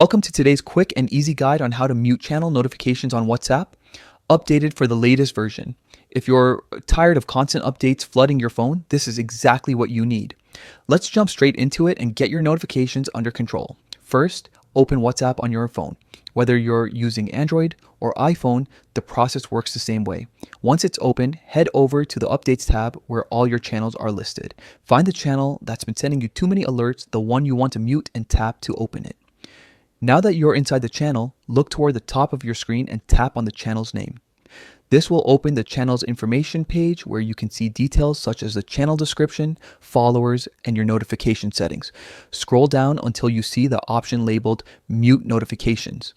Welcome to today's quick and easy guide on how to mute channel notifications on WhatsApp, updated for the latest version. If you're tired of constant updates flooding your phone, this is exactly what you need. Let's jump straight into it and get your notifications under control. First, open WhatsApp on your phone. Whether you're using Android or iPhone, the process works the same way. Once it's open, head over to the Updates tab where all your channels are listed. Find the channel that's been sending you too many alerts, the one you want to mute, and tap to open it. Now that you're inside the channel, look toward the top of your screen and tap on the channel's name. This will open the channel's information page where you can see details such as the channel description, followers, and your notification settings. Scroll down until you see the option labeled Mute Notifications.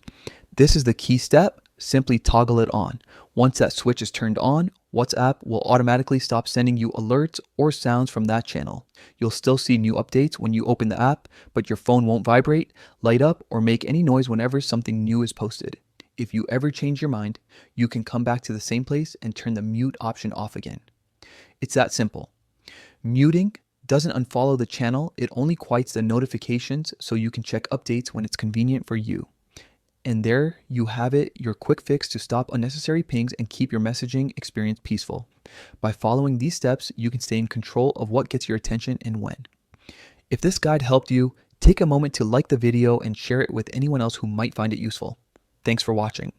This is the key step. Simply toggle it on. Once that switch is turned on, WhatsApp will automatically stop sending you alerts or sounds from that channel. You'll still see new updates when you open the app, but your phone won't vibrate, light up, or make any noise whenever something new is posted. If you ever change your mind, you can come back to the same place and turn the mute option off again. It's that simple. Muting doesn't unfollow the channel, it only quiets the notifications so you can check updates when it's convenient for you. And there you have it, your quick fix to stop unnecessary pings and keep your messaging experience peaceful. By following these steps, you can stay in control of what gets your attention and when. If this guide helped you, take a moment to like the video and share it with anyone else who might find it useful. Thanks for watching.